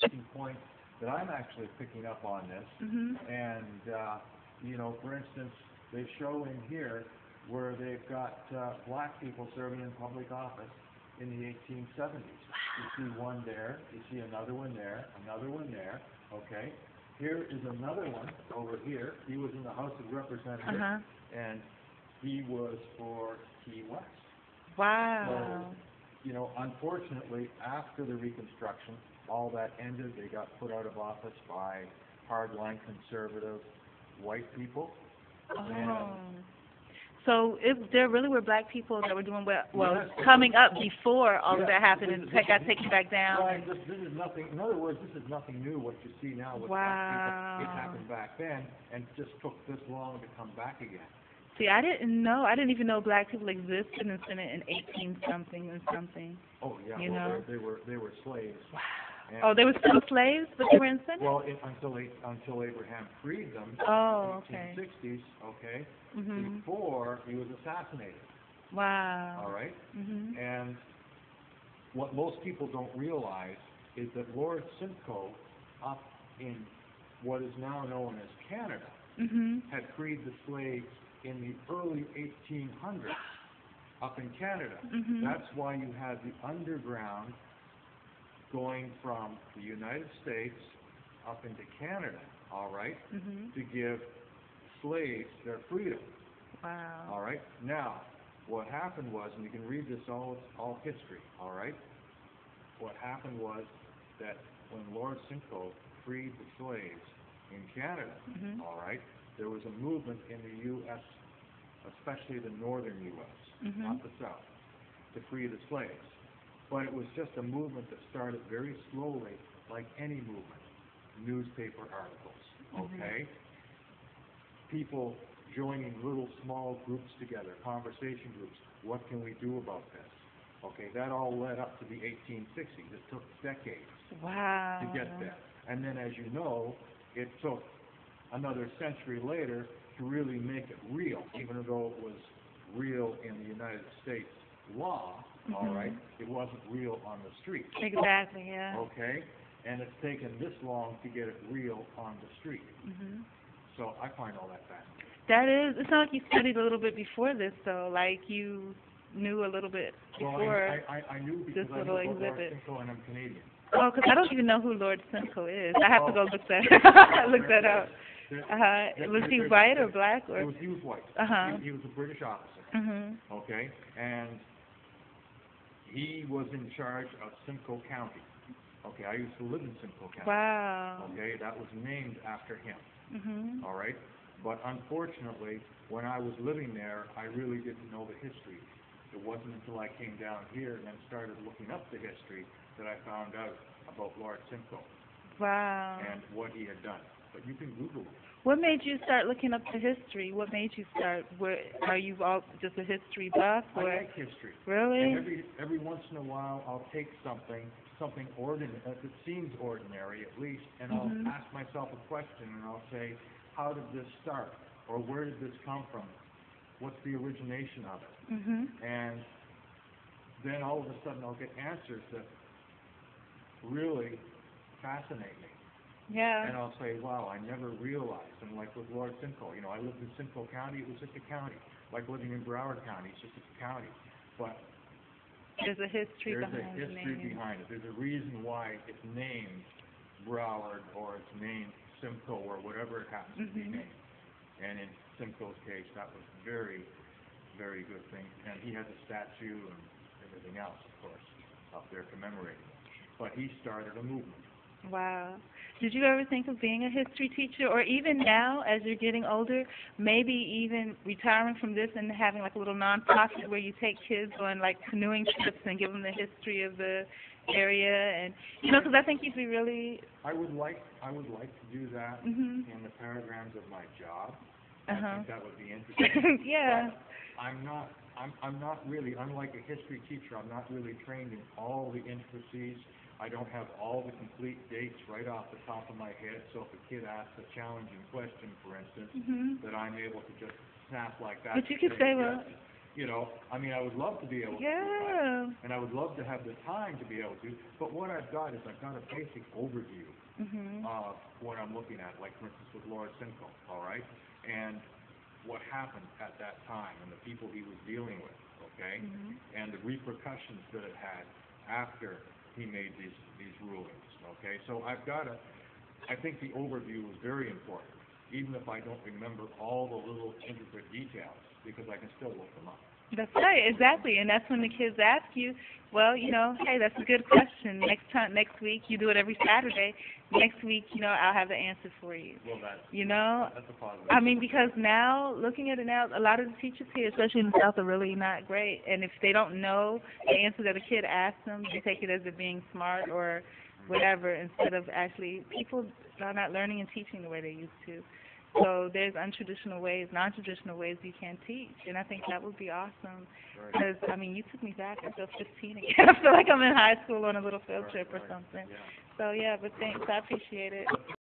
interesting point that I'm actually picking up on this. And, you know, for instance, they show in here where they've got black people serving in public office in the 1870s. You see one there, you see another one there, okay? Here is another one over here. He was in the House of Representatives, and he was for Key West. Wow. So, you know, unfortunately, after the Reconstruction, all that ended. They got put out of office by hardline conservative white people. So there really were black people that were doing well coming up before all of that happened and got taken back down. Right. This is nothing. In other words, this is nothing new. What you see now with black people, it happened back then, and just took this long to come back again. See, I didn't know. I didn't even know black people existed in the Senate in 18-something and something. Oh yeah. You know? They were slaves. Wow. And they were still slaves, but they were in Senate? Well, until Abraham freed them in the 1860s, okay, before he was assassinated. Wow. All right? And what most people don't realize is that Lord Simcoe, up in what is now known as Canada, had freed the slaves in the early 1800s up in Canada. That's why you had the underground going from the United States up into Canada, all right, to give slaves their freedom. Wow. All right. Now, what happened was, and you can read this all history, all right, what happened was that when Lord Simcoe freed the slaves in Canada, all right, there was a movement in the U.S., especially the northern U.S., not the South, to free the slaves. But it was just a movement that started very slowly, like any movement. Newspaper articles, okay? People joining little small groups together, conversation groups. What can we do about this? Okay, that all led up to the 1860s. It took decades to get there. And then, as you know, it took another century later to really make it real, even though it was real in the United States law. All right, it wasn't real on the street. Exactly, yeah. Okay, and it's taken this long to get it real on the street. So I find all that fascinating. That is. It's not like you studied a little bit before this, though. Like you knew a little bit before. Well, I knew because this little exhibit. Simcoe, and I'm Canadian. Oh, because I don't even know who Lord Simcoe is. I have to go look that up. Was he white or black? Or? He was white. He was a British officer. Okay, and he was in charge of Simcoe County. Okay, I used to live in Simcoe County. Wow. Okay, that was named after him. All right, but unfortunately, when I was living there, I really didn't know the history. It wasn't until I came down here and then started looking up the history that I found out about Lord Simcoe. Wow. And what he had done. But you can Google it. What made you start looking up the history? What made you start? Are you all just a history buff? Or? I like history. Really? And every once in a while, I'll take something ordinary, that seems ordinary at least, and I'll ask myself a question, and I'll say, how did this start? Or where did this come from? What's the origination of it? And then all of a sudden, I'll get answers that really fascinate me. Yeah. And I'll say, wow, I never realized. And like with Lord Simcoe, you know, I lived in Simcoe County, it was just a county. Like living in Broward County, it's just a county. But there's a history behind it. There's a reason why it's named Broward or it's named Simcoe or whatever it happens to be named. And in Simcoe's case, that was very, very good thing. And he has a statue and everything else, of course, up there commemorating it. But he started a movement. Wow. Did you ever think of being a history teacher, or even now, as you're getting older, maybe even retiring from this and having like a little nonprofit where you take kids on like canoeing trips and give them the history of the area, and you know, because I think you'd be really. I would like to do that in the paragrams of my job. I think that would be interesting. Yeah. But I'm not really, unlike a history teacher, I'm not really trained in all the intricacies. I don't have all the complete dates right off the top of my head, so if a kid asks a challenging question, for instance, that I'm able to just snap like that. But you could say, well, You know, I mean, I would love to be able to do Yeah. that, and I would love to have the time to be able to, but what I've got is I've got a basic overview Mhm. of what I'm looking at, like for instance with Lord Simcoe, all right, and what happened at that time and the people he was dealing with, okay, Mhm. and the repercussions that it had after he made these rulings, okay. So I've got I think the overview is very important, even if I don't remember all the little intricate details, because I can still look them up. That's right, exactly. And that's when the kids ask you, well, you know, hey, that's a good question. Next week, you do it every Saturday. Next week, you know, I'll have the answer for you. Well, You know, that's a positive. I mean, because now, looking at it now, a lot of the teachers here, especially in the South, are really not great. And if they don't know the answer that a kid asks them, they take it as it being smart or whatever, instead of actually, people are not learning and teaching the way they used to. So there's untraditional ways, non-traditional ways you can teach, and I think that would be awesome. Because, I mean, you took me back. I feel 15 again. I feel like I'm in high school on a little field trip or something. Yeah. So, yeah, but thanks. I appreciate it.